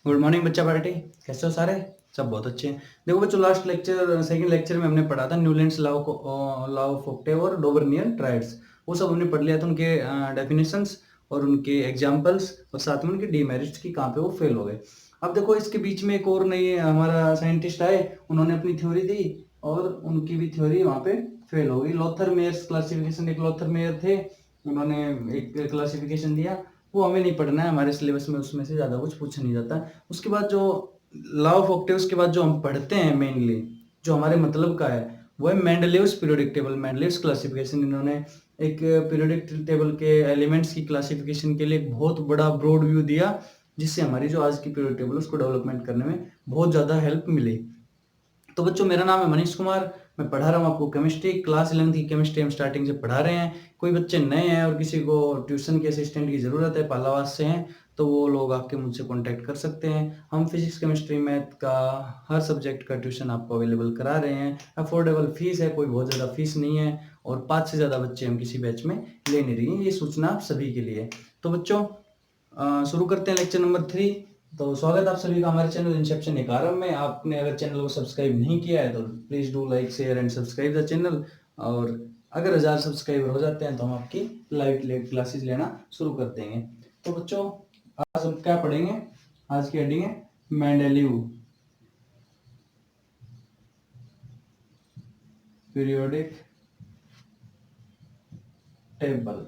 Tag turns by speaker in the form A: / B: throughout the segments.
A: Good morning बच्चा party. कैसे हो सारे? सब बहुत अच्छे हैं। देखो बच्चों, लास्ट लेक्चर सेकंड लेक्चर में हमने पढ़ा था न्यूलैंड्स लॉ ऑफ ऑक्टेव और डोबर्नियर ट्रायड्स। वो सब हमने पढ़ लिया था, उनके डेफिनेशंस और उनके एग्जांपल्स और साथ में उनके डीमेरिट्स की कहाँ पे वो फेल हो गए। अब देखो इसके बीच में एक और नई हमारा साइंटिस्ट आए, उन्होंने अपनी थ्योरी दी और उनकी भी थ्योरी वहाँ पे फेल हो गई। लोथर मेयर्स क्लासिफिकेशन, एक लोथर मेयर थे, उन्होंने एक क्लासिफिकेशन दिया, वो हमें नहीं पढ़ना है, हमारे सिलेबस में उसमें से ज़्यादा कुछ पूछा नहीं जाता। उसके बाद जो लॉ ऑफ ऑक्टेव्स के बाद जो हम पढ़ते हैं मेनली, जो हमारे मतलब का है, वो है Mendeleev's periodic table, Mendeleev's classification. इन्होंने एक पीरियोडिक टेबल के एलिमेंट्स की क्लासिफिकेशन के लिए एक बहुत बड़ा ब्रॉड व्यू दिया, जिससे हमारी जो आज की पीरियोडिक टेबल उसको डेवलपमेंट करने में बहुत ज़्यादा हेल्प मिली। तो बच्चों, मेरा नाम है मनीष कुमार, मैं पढ़ा रहा हूँ आपको केमिस्ट्री। क्लास 11 की केमिस्ट्री हम स्टार्टिंग से पढ़ा रहे हैं। कोई बच्चे नए हैं और किसी को ट्यूशन के असिस्टेंट की ज़रूरत है, पालावास से हैं, तो वो लोग आके मुझसे कांटेक्ट कर सकते हैं। हम फिजिक्स केमिस्ट्री मैथ का हर सब्जेक्ट का ट्यूशन आपको अवेलेबल करा रहे हैं। अफोर्डेबल फीस है, कोई बहुत ज़्यादा फीस नहीं है, और 5 से ज़्यादा बच्चे हम किसी बैच में ले नहीं रही हैं। ये सूचना आप सभी के लिए। तो बच्चों, शुरू करते हैं लेक्चर नंबर 3। तो स्वागत आप सभी का हमारे चैनल इंसेप्शन एकाडमी में। आपने अगर चैनल को सब्सक्राइब नहीं किया है तो please do like share and subscribe the channel. और अगर 1000 सब्सक्राइबर हो जाते हैं तो हम आपकी लाइव क्लासेस लेना शुरू कर देंगे। तो बच्चों, आज हम क्या पढ़ेंगे? आज की हेडिंग है मेंडेलीव पीरियोडिक टेबल।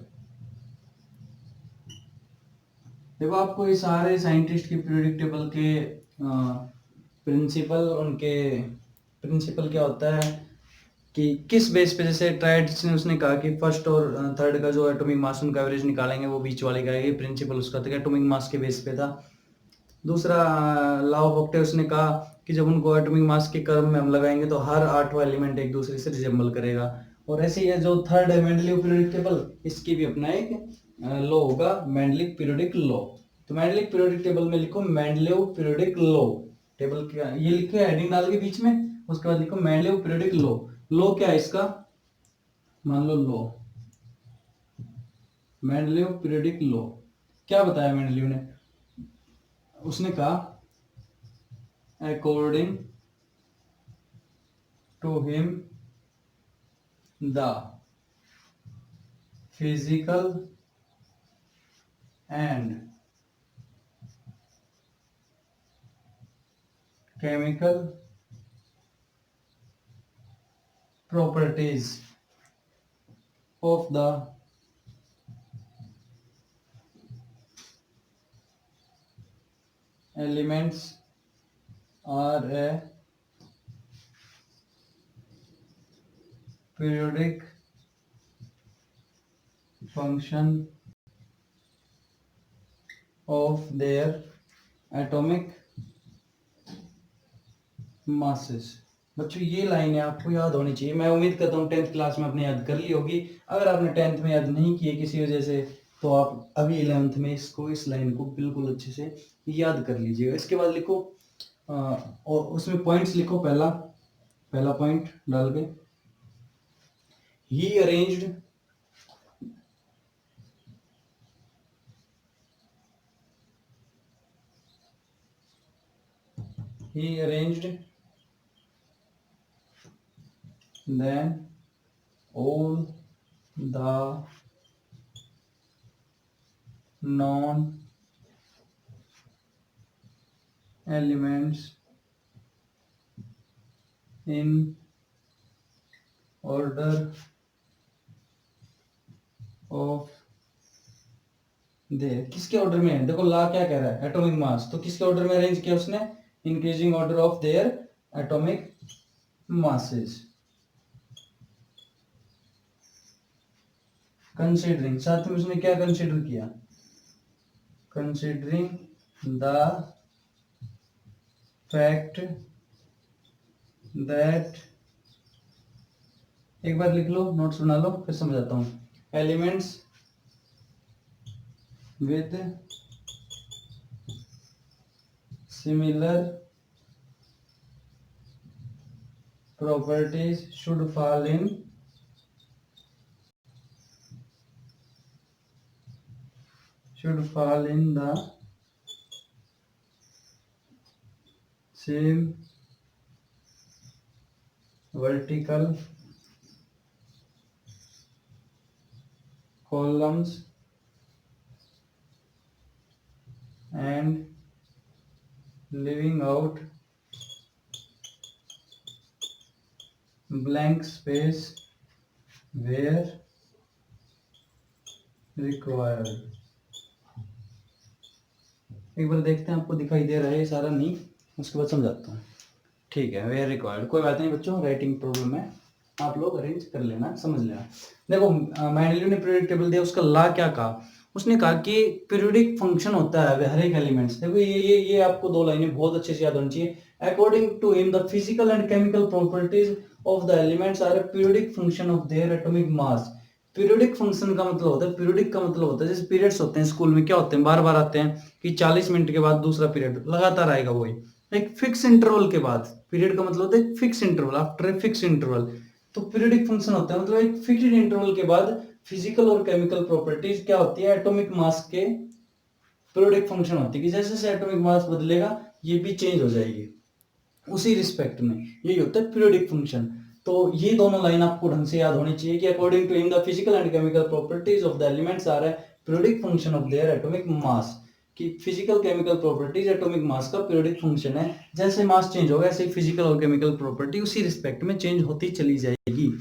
A: देखो, आपको ये सारे साइंटिस्ट की पीरियोडिक टेबल के प्रिंसिपल, उनके प्रिंसिपल क्या होता है कि किस बेस पे, जैसे ट्रायड्स ने उसने कहा कि फर्स्ट और थर्ड का जो एटॉमिक मास उनका एवरेज निकालेंगे वो बीच वाले का है। प्रिंसिपल उसका था एटॉमिक मास के बेस पे था। दूसरा, लॉ ऑफ ऑक्टेव्स ने कहा कि जब उनको एटॉमिक मास के कर्व में हम लगाएंगे तो हर आठवां एलिमेंट एक दूसरे से रिजेंबल करेगा। और ऐसे ही है जो थर्ड है मेंडलीव पीरियोडिक टेबल, इसकी भी अपना एक लॉ होगा, मेंडलीव पीरियोडिक लॉ। तो मेंडलीव पीरियोडिक टेबल में लिखो मेंडलीव पीरियोडिक लॉ। टेबल क्या ये लिखे हेडिंग डाल के बीच में, उसके बाद लिखो मेंडलीव पीरियोडिक लॉ। लॉ क्या है इसका? मान लो लॉ, मेंडलीव पीरियोडिक लॉ। क्या बताया मेंडलीव ने? उसने कहा according to him the physical and chemical properties of the elements are a periodic function of their atomic masses। बच्चों, ये लाइनें आपको याद होनी चाहिए। मैं उम्मीद करता हूँ 10th क्लास में आपने याद कर ली होगी। अगर आपने 10th में याद नहीं किए किसी वजह से, तो आप अभी 11th में इसको, इस लाइन को बिल्कुल अच्छे से याद कर लीजिएगा। इसके बाद लिखो और उसमें पॉइंट्स लिखो। पहला पहला पॉइंट डाल के, ही arranged then all the known elements in order of their, किसके ऑर्डर में है? देखो ला क्या कह रहा है, एटॉमिक मास, तो किसके ऑर्डर में अरेंज किया उसने? Increasing order of their atomic masses. Considering, साथ में उसने क्या कंसिडर किया? कंसिडरिंग द फैक्ट दैट, एक बार लिख लो, नोट्स बना लो, फिर समझाता हूँ। Elements with similar properties should fall in the same vertical columns and leaving out blank space where required। एक बार देखते हैं आपको दिखाई दे रहा है ये सारा, नहीं उसके बाद समझाता हूँ। ठीक है, वेयर रिक्वायर्ड, कोई बात नहीं बच्चों, राइटिंग प्रॉब्लम है, आप लोग अरेंज कर लेना, समझ लेना। देखो मैंडेलिव ने पीरियोडिक टेबल दिया, उसका ला क्या कहा, उसने कहा कि पीरियोडिक फंक्शन होता है हर एक एलिमेंट्स। देखो ये आपको दो लाइनें बहुत अच्छे से याद होनी चाहिए। According to him the physical and chemical properties of the elements are a periodic function of their atomic mass. Periodic function का मतलब होता है, पीरियोडिक का मतलब होता है जैसे पीरियड्स होते हैं स्कूल में, क्या होते हैं, बार बार आते हैं कि 40 मिनट के बाद दूसरा पीरियड लगातार आएगा, वही एक फिक्स इंटरवल के बाद। पीरियड का मतलब होता है fix interval, after a fix interval. तो पीरियडिक फंक्शन होता है मतलब एक फिक्स्ड इंटरवल के बाद फिजिकल और केमिकल प्रॉपर्टीज क्या होती है, एटॉमिक मास के पीरियडिक फंक्शन होती है कि जैसे जैसे एटॉमिक मास बदलेगा ये भी चेंज हो जाएगी उसी रिस्पेक्ट में, यही होता है पीरियोडिक फंक्शन। तो ये दोनों लाइन आपको ढंग से याद होनी चाहिए कि according to him the physical and chemical properties of the elements are a periodic function of their atomic mass. कि physical chemical properties atomic mass का पीरियोडिक फंक्शन है, जैसे मास चेंज होगा ऐसे फिजिकल और केमिकल प्रॉपर्टी उसी respect में change होती चली जाएगी।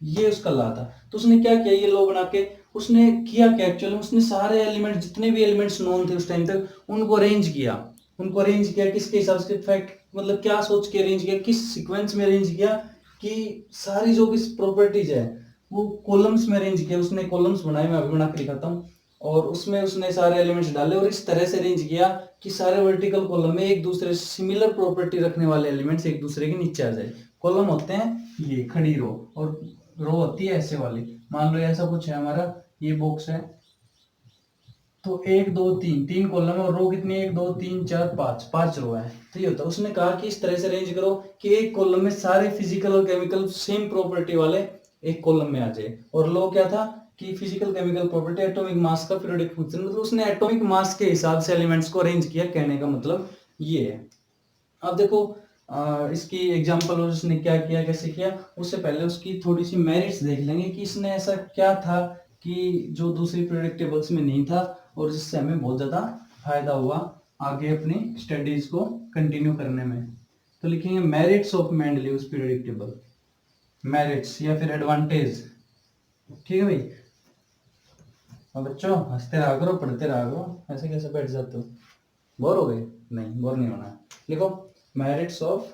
A: ये उसका ला था। तो उसने क्या किया, ये लॉ बना के उसने किया क्या एक्चुअली, उसने सारे एलिमेंट जितने भी एलिमेंट्स नोन थे उस टाइम तक उनको अरेंज किया। उनको अरेंज किया किसके हिसाब से, फैक्ट मतलब क्या सोच के अरेंज किया, किस सीक्वेंस में अरेंज किया कि सारी जो भी प्रॉपर्टीज है वो कॉलम्स में अरेंज किया। उसने कॉलम्स बनाए, मैं अभी बना के दिखाता हूँ, और उसमें उसने सारे एलिमेंट्स डाले और इस तरह से अरेंज किया कि सारे वर्टिकल कॉलम में एक दूसरे से सिमिलर प्रॉपर्टी रखने वाले एलिमेंट्स एक दूसरे के नीचे आ जाए। कॉलम होते हैं ये खड़ी रो, और रो होती है ऐसे वाली। मान लो ऐसा कुछ है हमारा, ये बॉक्स है, तो एक दो तीन, तीन कॉलम है, और रो कितनी है, एक दो तीन चार पांच, पांच रो है। तो ये होता है, उसने कहा कि इस तरह से अरेंज करो कि एक कॉलम में सारे फिजिकल और केमिकल सेम प्रॉपर्टी वाले एक कॉलम में आ जाए। और लो क्या था कि physical chemical property atomic mass का पीरियोडिक फंक्शन, मतलब उसने एटॉमिक मास के हिसाब से एलिमेंट्स को अरेंज किया, कहने का मतलब ये है। अब देखो इसकी एग्जांपल उसने क्या किया, कैसे किया, उससे पहले उसकी थोड़ी सी मेरिट्स देख लेंगे कि इसने ऐसा क्या था कि जो दूसरी पीरियोडिक टेबल्स में नहीं था और जिससे हमें बहुत ज्यादा फायदा हुआ आगे अपनी स्टडीज को कंटिन्यू करने में। तो लिखेंगे merits of Mendeleev's periodic table, merits या फिर एडवांटेज। ठीक है भाई। अब बच्चों हंसते रहा करो, पढ़ते रहा करो, ऐसे कैसे बैठ जाते हो, बोर हो गए, नहीं बोर नहीं होना। लिखो मेरिट्स ऑफ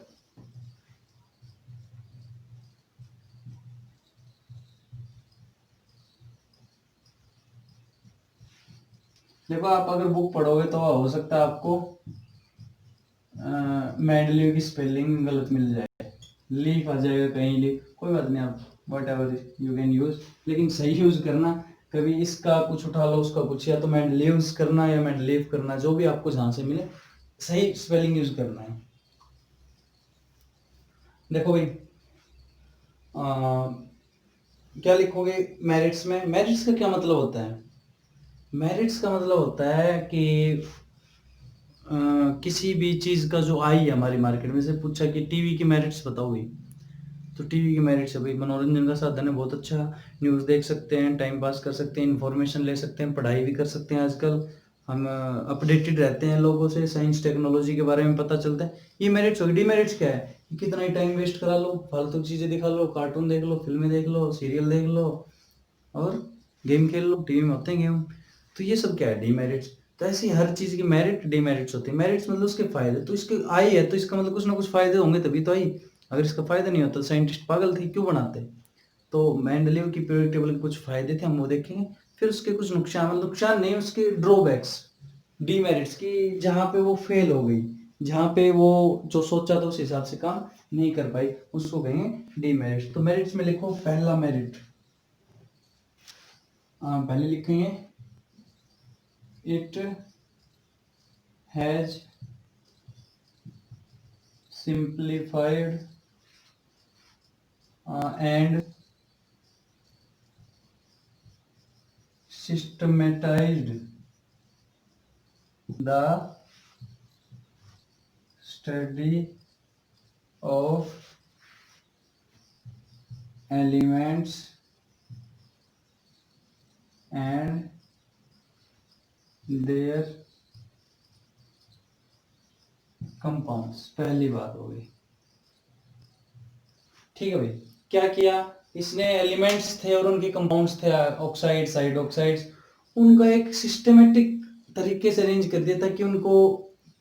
A: देखो, आप अगर बुक पढ़ोगे तो हो सकता है आपको मेंडलीव की स्पेलिंग गलत मिल जाए, लीफ आ जाएगा कहीं, लीफ, कोई बात नहीं, आप what ever you can use, लेकिन सही यूज करना। कभी इसका कुछ उठा लो उसका कुछ, या तो मेंडलीव्स करना या मेंडलीव करना, जो भी आपको जहां से मिले सही स्पेलिंग यूज करना है। देखो भाई क्या लिखोगे मेरिट्स में, मेरिट्स का क्या मतलब होता है, मेरिट्स का मतलब होता है कि किसी भी चीज का जो आई है हमारी मार्केट में, से पूछा कि टीवी की मेरिट्स बताओ भाई, तो टीवी की मेरिट्स है भाई मनोरंजन का साधन है, बहुत अच्छा, न्यूज़ देख सकते हैं, टाइम पास कर सकते हैं, इन्फॉर्मेशन ले सकते हैं, पढ़ाई भी कर सकते हैं, आजकल हम अपडेटेड रहते हैं लोगों से, साइंस टेक्नोलॉजी के बारे में पता चलता है। ये मेरिट्स हो गए। डीमेरिट्स क्या है कि कितना ही टाइम वेस्ट करा लो, फालतू चीजें दिखा लो, कार्टून देख लो, फिल्में देख लो, सीरियल देख लो, और गेम खेल लो, टीवी में होते हैं गेम। तो ये सब क्या है, डीमेरिट्स। तो ऐसी हर चीज की मेरिट डीमेरिट्स होती है। मेरिट्स मतलब उसके फायदे, तो इसके आई है तो इसका मतलब कुछ ना कुछ फायदे होंगे तभी तो आई। अगर इसका फायदा नहीं होता तो साइंटिस्ट पागल थे, क्यों बनाते। तो मेंडलीव की पीरियोडिक टेबल के कुछ फायदे थे, हम वो देखेंगे। फिर उसके कुछ नुकसान, मतलब नुकसान नहीं, उसके ड्रॉबैक्स, डीमेरिट्स की, जहाँ पे वो फेल हो गई, जहाँ पे वो जो सोचा था उस हिसाब से काम नहीं कर पाई, उसको कहेंगे डीमेरिट्स। तो मेरिट्स में लिखो पहला मेरिट, पहले लिखेंगे it has simplified and systematized the study of elements and there compounds. पहली बात हो गई, ठीक है भाई। क्या किया इसने, एलिमेंट्स थे और उनके कंपाउंड्स थे, ऑक्साइड्स, हाइड्रोक्साइड्स, उनका एक सिस्टमेटिक तरीके से अरेंज कर दिया ताकि उनको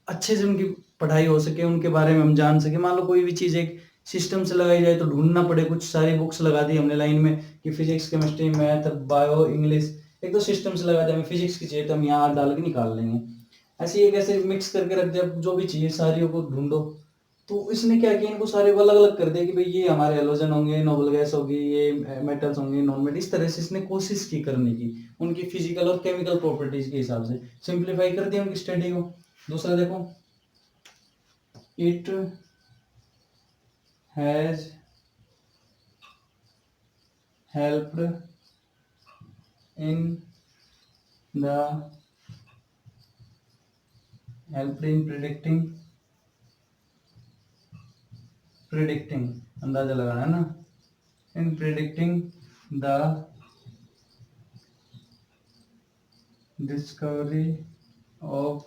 A: अच्छे से उनकी पढ़ाई हो सके, उनके बारे में हम जान सके। मान लो कोई भी चीज एक सिस्टम से लगाई जाए तो ढूंढना पड़े, कुछ सारी बुक्स लगा दी हमने लाइन में कि physics, chemistry, math, bio, English, एक तो सिस्टम से लगा दिया। हमें फिजिक्स की चाहिए तो हम यहाँ डाल के निकाल लेंगे, ऐसे एक ऐसे मिक्स करके रख दिया, जो भी चाहिए सारियों को ढूंढो। तो इसने क्या किया, इनको सारे को अलग अलग कर दिया कि भाई ये हमारे हेलोजन होंगे, नोबल गैस होगी, ये मेटल्स होंगे, नॉन मेटल। इस तरह से इसने कोशिश की करने की उनकी फिजिकल और केमिकल प्रॉपर्टीज के हिसाब से, सिंप्लीफाई कर दिया उनकी स्टडी को। दूसरा देखो, it has helped in predicting अंदाजा लगाना है ना, in predicting the discovery of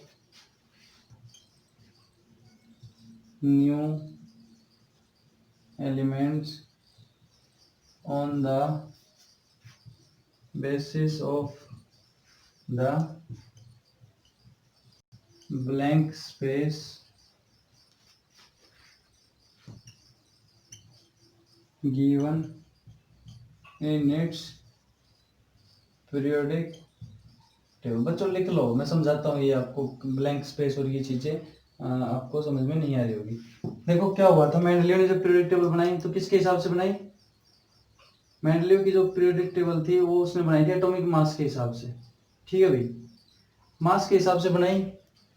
A: new elements on the basis of the blank space given in its periodic table। बच्चों लिख लो, मैं समझाता हूँ, ये आपको ब्लैंक स्पेस और ये चीजें आपको समझ में नहीं आ रही होगी। देखो क्या हुआ था, मेंडलीव ने जब पीरियोडिक टेबल बनाई तो किसके हिसाब से बनाई, मेंडलीव की जो पीरियोडिक टेबल थी वो उसने बनाई थी एटॉमिक मास के हिसाब से, ठीक है भाई, मास के हिसाब से बनाई।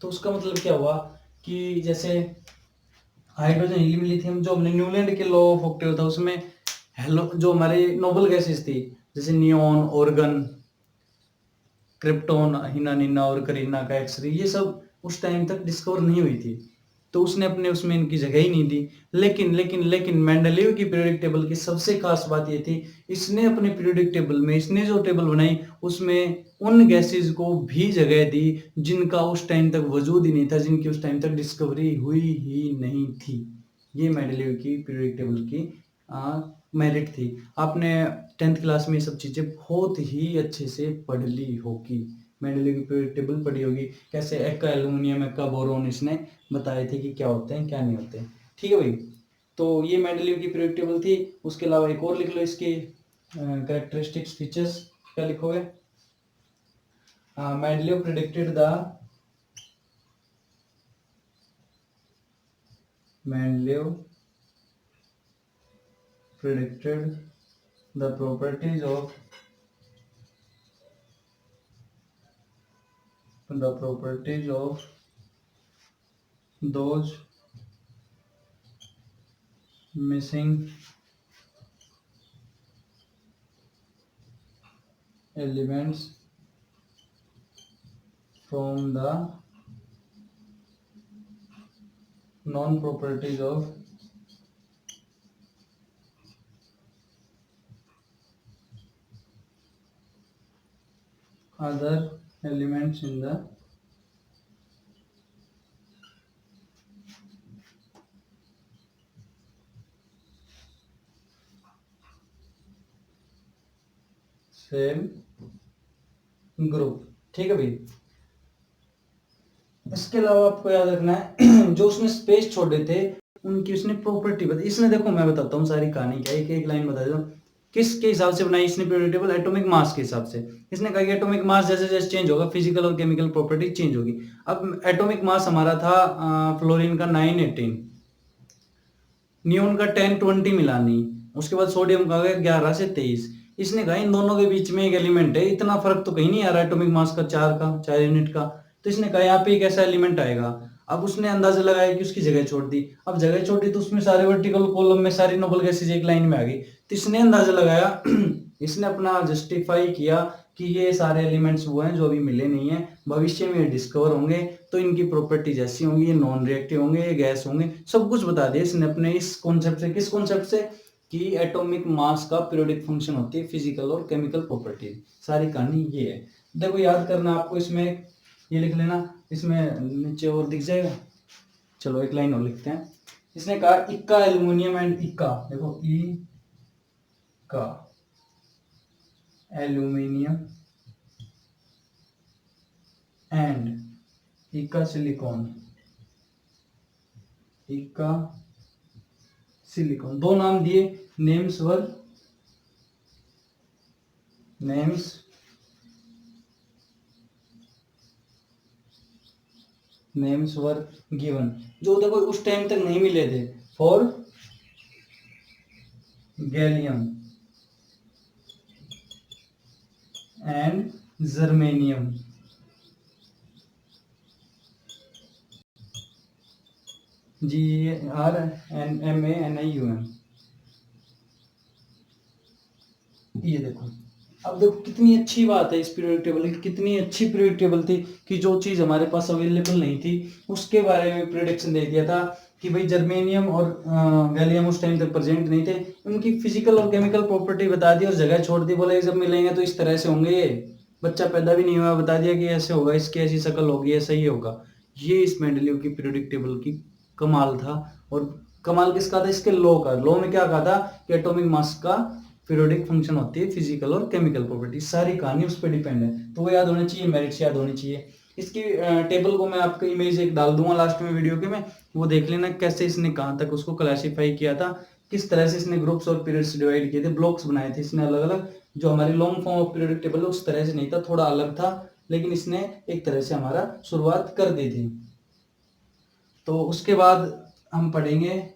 A: तो उसका मतलब क्या हुआ कि जैसे हाइड्रोजन, हीलियम, लिथियम, जो हमने न्यूलैंड के लॉ ऑफ ऑक्टेव था उसमें हेलो, जो हमारे नोबल गैसेस थी जैसे नियोन, ऑर्गन, क्रिप्टॉन, हिना, निना और करीना का एक्सरे, ये सब उस टाइम तक डिस्कवर नहीं हुई थी, तो उसने अपने उसमें इनकी जगह ही नहीं दी। लेकिन मेंडलीव की पीरियोडिक टेबल की सबसे खास बात ये थी, इसने अपने पीरियोडिक टेबल में, इसने जो टेबल बनाई उसमें उन गैसेस को भी जगह दी जिनका उस टाइम तक वजूद ही नहीं था, जिनकी उस टाइम तक डिस्कवरी हुई ही नहीं थी। ये मेंडलीव की पीरियोडिक टेबल की मेरिट थी। आपने 10th क्लास में ये सब चीजें बहुत ही अच्छे से पढ़ ली होगी, मेंडलीव की पीरियोडिक टेबल पढ़ी होगी, कैसे एक्का एल्यूमिनियम, एक्का बोरोन इसने बताए थे कि क्या होते हैं क्या नहीं होते हैं, ठीक है भाई। तो ये मेंडलीव की पीरियोडिक टेबल थी। उसके अलावा एक और लिख लो, इसकी कैरेक्टरिस्टिक्स, फीचर्स क्या लिखोगे, Mendeleev predicted the Mendeleev predicted the properties of those missing elements from the known properties of other elements in the same group, ठीक है भाई। इसके अलावा आपको याद रखना है जो उसने स्पेस छोड़े थे उनकी उसने प्रॉपर्टी बताई। इसने, देखो मैं बताता हूँ सारी कहानी क्या, एक एक लाइन बता देता हूँ। किसके हिसाब से बनाई इसने पीरियोडिक टेबल, एटॉमिक मास के हिसाब से। इसने कहा कि एटॉमिक मास जैसे जैसे चेंज होगा फिजिकल और केमिकल प्रॉपर्टी चेंज होगी। अब एटॉमिक मास हमारा था फ्लोरीन का 918, नियोन का 1020 मिला नहीं, उसके बाद सोडियम का 11 से 23। इसने कहा इन दोनों के बीच में एक एलिमेंट है, इतना फर्क तो कहीं नहीं आ रहा एटॉमिक मास का 4 यूनिट का, तो इसने कहा यहाँ पे एक ऐसा एलिमेंट आएगा। अब उसने अंदाजा लगाया कि उसकी जगह छोड़ दी। अब जगह छोड़ी तो उसमें सारे वर्टिकल कॉलम में सारी नोबल गैसेज एक लाइन में आ गई, तो इसने अंदाजा लगाया इसने अपना जस्टिफाई किया कि ये सारे एलिमेंट्स वो हैं जो अभी मिले नहीं है, भविष्य में डिस्कवर होंगे तो इनकी प्रॉपर्टीज ऐसी होंगी, ये नॉन रिएक्टिव होंगे, ये गैस होंगे, सब कुछ बता दिया इसने अपने इस कॉन्सेप्ट से। किस कॉन्सेप्ट से? कि एटॉमिक मास का पीरियोडिक फंक्शन होती है, फिजिकल और केमिकल प्रॉपर्टीज, सारी कहानी ये है। देखो याद करना आपको, इसमें ये लिख लेना, इसमें नीचे और दिख जाएगा। चलो एक लाइन और लिखते हैं। इसने कहा इक्का एल्यूमिनियम एंड इक्का, देखो ई का एल्यूमिनियम एंड इक्का सिलिकॉन, इक्का सिलिकॉन, दो नाम दिए, नेम्स वर गिवन, जो देखो उस टाइम तक नहीं मिले थे, for gallium and germanium. GARMANIUM। ये देखो, अब देखो कितनी अच्छी बात है इस पीरियोडिक टेबल की, कितनी अच्छी पीरियोडिक टेबल थी कि जो चीज हमारे पास अवेलेबल नहीं थी उसके बारे में प्रिडिक्शन दे दिया था कि भाई जर्मेनियम और गैलियम उस टाइम तक प्रेजेंट नहीं थे, उनकी फिजिकल और केमिकल प्रॉपर्टी बता दी और जगह छोड़ दी, बोले जब मिलेंगे तो इस तरह से होंगे, बच्चा पैदा भी नहीं हुआ बता दिया कि ऐसे होगा, इसकी ऐसी शक्ल होगी, ऐसा ही होगा। ये इस मेंडलीव की पीरियोडिक टेबल की कमाल था। और कमाल किसका था? इसके लॉ का। लॉ में क्या कहा था कि एटॉमिक मास का पीरियोडिक फंक्शन होती है, फिजिकल और केमिकल प्रॉपर्टी, सारी कहानी उस पर डिपेंड है। तो वो याद होना चाहिए, मेरिट्स याद होनी चाहिए। इसकी टेबल को मैं आपको इमेज एक डाल दूंगा लास्ट में वीडियो के में, वो देख लेना कैसे इसने कहाँ तक उसको क्लासीफाई किया था, किस तरह से इसने ग्रुप्स और पीरियड्स डिवाइड किए थे, ब्लॉक्स बनाए थे इसने अलग अलग। जो हमारी long form of periodic table है उस तरह से नहीं था, थोड़ा अलग था, लेकिन इसने एक तरह से हमारा शुरुआत कर दी थी। तो उसके बाद हम पढ़ेंगे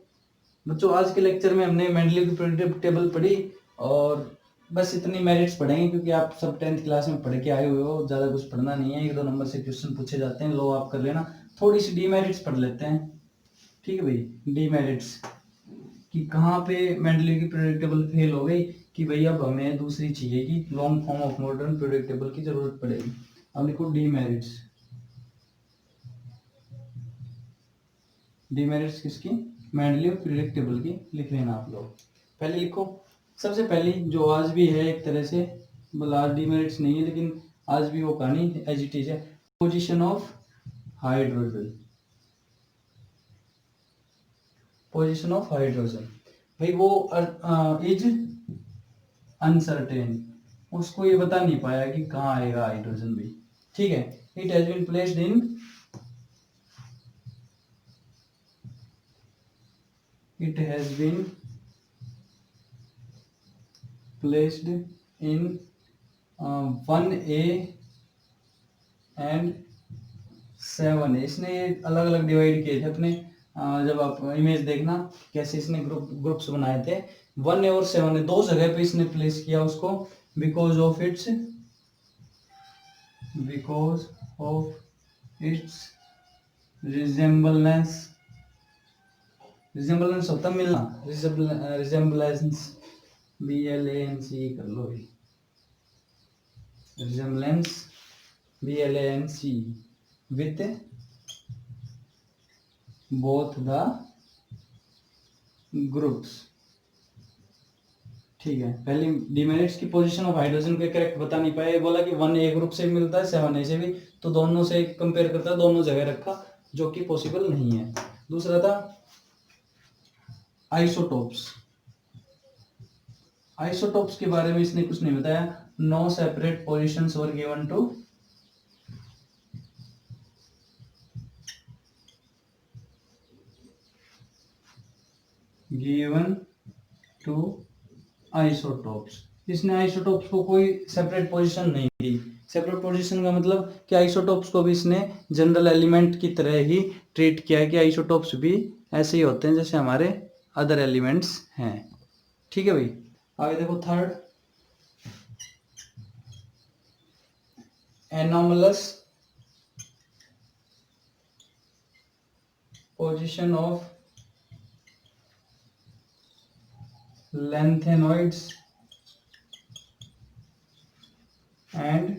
A: बच्चों, आज के लेक्चर में हमने मेंडलीव की पीरियोडिक टेबल पढ़ी और बस इतनी मेरिट्स पढ़ेंगे, क्योंकि आप सब 10th क्लास में पढ़ के आए हुए हो, ज़्यादा कुछ पढ़ना नहीं है, 1-2 नंबर से क्वेश्चन पूछे जाते हैं, लो आप कर लेना। थोड़ी सी डीमेरिट्स पढ़ लेते हैं, ठीक है भाई। डीमेरिट्स कि कहाँ पे मेंडलीव की पीरियोडिक टेबल फेल हो गई, कि भाई अब हमें दूसरी चाहिए कि long form of modern periodic table की जरूरत पड़ेगी। अब लिखो डीमेरिट्स। डीमेरिट्स किसकी? मेंडलीव पीरियोडिक टेबल की लिख लेना आप लोग। पहले लिखो, सबसे पहली जो आज भी है एक तरह से, आज डीमेरिट्स नहीं है लेकिन आज भी वो कहानी एज इट इज है, position of hydrogen. Position of hydrogen भाई वो इज अनसर्टेन, उसको ये बता नहीं पाया कि कहाँ आएगा हाइड्रोजन भी, ठीक है। It has been placed in, it has been placed in 1A and 7A। इसने अलग अलग डिवाइड किए थे अपने, जब आप इमेज देखना कैसे इसने ग्रुप्स बनाए थे, 1A और 7A दो जगह पे इसने प्लेस किया उसको, because of its resemblance. Resemblance होता मिलना, रिजेम्बलेंस, BLANC कर लो, resemblance BLANC with both the groups, ठीक है। पहले डिमेरिट्स की पोजीशन ऑफ हाइड्रोजन को करेक्ट बता नहीं पाए, बोला कि 1A ग्रुप से भी मिलता है 7A से भी, तो दोनों से कंपेयर करता है, दोनों जगह रखा, जो कि पॉसिबल नहीं है। दूसरा था आइसोटोप्स। आइसोटोप्स के बारे में इसने कुछ नहीं बताया, no separate positions were given to isotopes. इसने आइसोटोप्स को कोई सेपरेट पोजीशन नहीं दी। सेपरेट पोजीशन का मतलब कि आइसोटोप्स को भी इसने जनरल एलिमेंट की तरह ही ट्रीट किया, कि आइसोटोप्स भी ऐसे ही होते हैं जैसे हमारे अदर एलिमेंट्स हैं, ठीक है भाई। आगे देखो third, anomalous position of lengthenoids and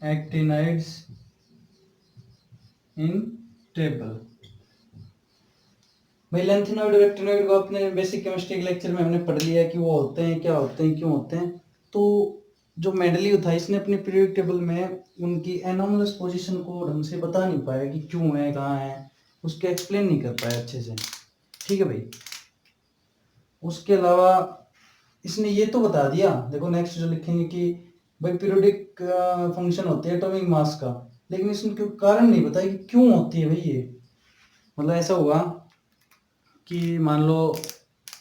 A: actinides in table. भाई लेंथेनॉइड और एक्टिनॉइड को अपने बेसिक केमिस्ट्री के लेक्चर में हमने पढ़ लिया कि वो होते हैं, क्या होते हैं, क्यों होते हैं। तो जो मेंडलीव था इसने अपने पीरियोडिक टेबल में उनकी एनोमलस पोजीशन को ढंग से बता नहीं पाया कि क्यों है, कहाँ है, उसके एक्सप्लेन नहीं कर पाया अच्छे से। ठीक है भाई। उसके अलावा इसने ये तो बता दिया, देखो नेक्स्ट जो लिखेंगे कि भाई पीरियोडिक फंक्शन होते हैं एटॉमिक मास का, लेकिन इसने क्यों कारण नहीं बताया कि क्यों होती है भाई ये। मतलब ऐसा हुआ कि मान लो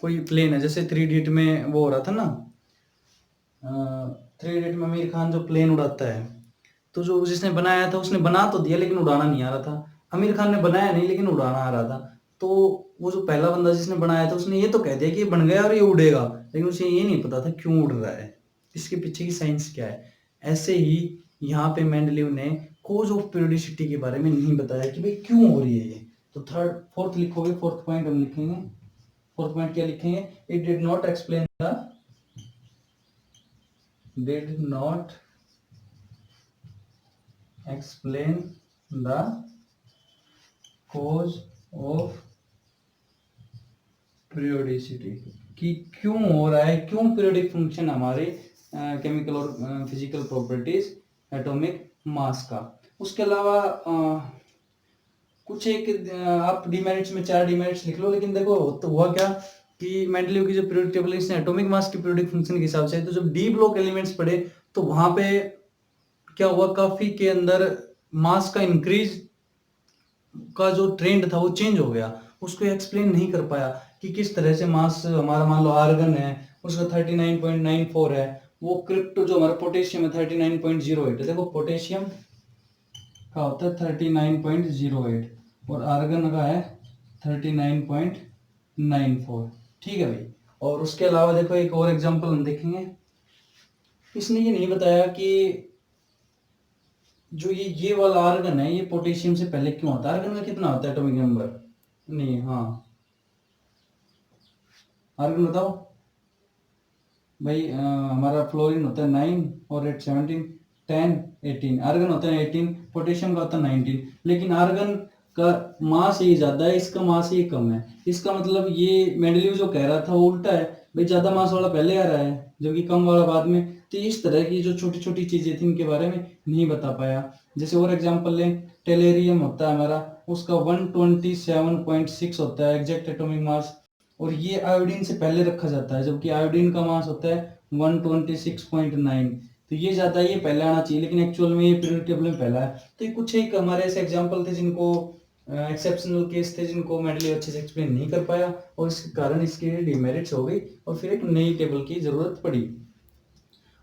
A: कोई प्लेन है, जैसे 3 इडियट में वो हो रहा था ना, 3 इडियट में आमिर खान जो प्लेन उड़ाता है, तो जो जिसने बनाया था उसने बना तो दिया लेकिन उड़ाना नहीं आ रहा था। आमिर खान ने बनाया नहीं लेकिन उड़ाना आ रहा था। तो वो जो पहला बंदा जिसने बनाया था उसने ये तो कह दिया कि ये बन गया और ये उड़ेगा, लेकिन उसे ये नहीं पता था क्यों उड़ रहा है, इसके पीछे की साइंस क्या है। ऐसे ही यहाँ पे मेंडलीव ने कोज ऑफ पीरियोडिसिटी के बारे में नहीं बताया कि भाई क्यों हो रही है ये। तो फोर्थ लिखोगे, फोर्थ पॉइंट हम लिखेंगे। फोर्थ पॉइंट क्या लिखेंगे? It did not explain the cause of periodicity, कि क्यों हो रहा है, क्यों पीरियोडिक फंक्शन हमारे केमिकल और फिजिकल प्रॉपर्टीज एटॉमिक मास का। उसके अलावा कुछ एक आप डीमेरिट्स में 4 डीमेरिट्स लिख लो, लेकिन देखो तो हुआ क्या कि मेंडलीव की जो पीरियोडिक टेबल है इसने एटॉमिक मास की पीरियोडिक फंक्शन के हिसाब से, तो जब डी ब्लॉक एलिमेंट्स पढ़े तो वहां पे क्या हुआ, काफी के अंदर मास का इंक्रीज का जो ट्रेंड था वो चेंज हो गया। उसको एक्सप्लेन नहीं कर पाया कि किस तरह से मास हमारा, मान लो आर्गन है उसका 39.94 है, वो क्रिप्टो जो हमारा पोटेशियम है 39.08 है। देखो पोटेशियम का होता है 39.08 और आर्गन का है 39.94। ठीक है भाई। और उसके अलावा देखो एक और एग्जांपल हम देखेंगे। इसने ये नहीं बताया कि जो ये वाला आर्गन है ये पोटेशियम से पहले क्यों होता है। आर्गन का कितना होता है एटॉमिक नंबर? नहीं, हाँ आर्गन बताओ भाई। हमारा फ्लोरीन होता है 9 और रेड 17, 10, 18। आर्गन होता है 18, पोटेशियम का होता है 19। लेकिन आर्गन का मास ये ज्यादा है, इसका मास ये कम है। इसका मतलब ये मेंडलीव जो कह रहा था वो उल्टा है भाई, ज्यादा मास वाला पहले आ रहा है जबकि कम वाला बाद में। तो इस तरह की जो छोटी छोटी चीजें थी इनके बारे में नहीं बता पाया। जैसे और एग्जांपल लें, टेलेरियम होता है हमारा, उसका 127.6 होता है एग्जैक्ट एटॉमिक मास, और ये आयोडीन से पहले रखा जाता है जबकि आयोडीन का मास होता है 126.9। तो ये ज्यादा, ये पहले आना चाहिए लेकिन एक्चुअल में ये पीरियोडिक टेबल में पहला है। तो ये कुछ एक हमारे ऐसे एग्जांपल थे जिनको एक्सेप्शनल केस थे जिनको मेंडलीव अच्छे से एक्सप्लेन नहीं कर पाया, और इसके कारण इसकी डिमेरिट्स हो गई और फिर एक नई टेबल की जरूरत पड़ी।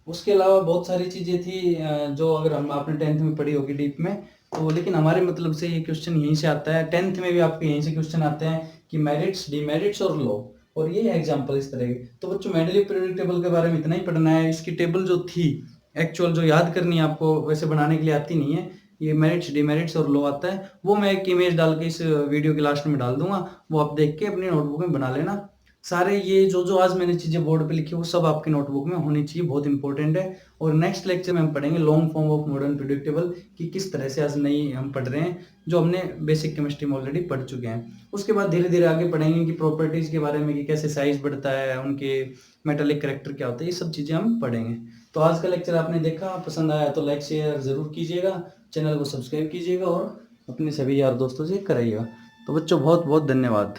A: उसके अलावा बहुत सारी चीजें थी जो अगर हम आपने 10th में पढ़ी होगी डीप में, तो लेकिन हमारे मतलब से ये क्वेश्चन यहीं से आता है। 10th में भी आपके यहीं से क्वेश्चन आते हैं कि मेरिट्स, डिमेरिट्स और लॉ, और ये एग्जांपल इस तरह के। तो बच्चों मेंडलीव पीरियोडिक टेबल के बारे में इतना ही पढ़ना है। इसकी टेबल जो थी एक्चुअल जो याद करनी है आपको, वैसे बनाने के लिए आती नहीं है। ये मेरिट्स, डिमेरिट्स और लॉ आता है, वो मैं एक इमेज डाल के इस वीडियो के लास्ट में डाल दूंगा, वो आप देख के अपनी नोटबुक में बना लेना। सारे ये जो जो आज मैंने चीजें बोर्ड पे लिखी वो सब आपकी नोटबुक में होनी चाहिए, बहुत इंपॉर्टेंट है। और नेक्स्ट लेक्चर में हम पढ़ेंगे long form of modern periodic table कि किस तरह से आज नई हम पढ़ रहे हैं, जो हमने बेसिक केमिस्ट्री में ऑलरेडी पढ़ चुके हैं। उसके बाद धीरे धीरे आगे पढ़ेंगे कि प्रॉपर्टीज के बारे में, कि कैसे साइज बढ़ता है, उनके मेटालिक कैरेक्टर क्या होते हैं, ये सब चीजें हम पढ़ेंगे। तो आज का लेक्चर आपने देखा, पसंद आया तो लाइक शेयर जरूर कीजिएगा, चैनल को सब्सक्राइब कीजिएगा और अपने सभी यार दोस्तों से कराइएगा। तो बच्चों बहुत बहुत धन्यवाद।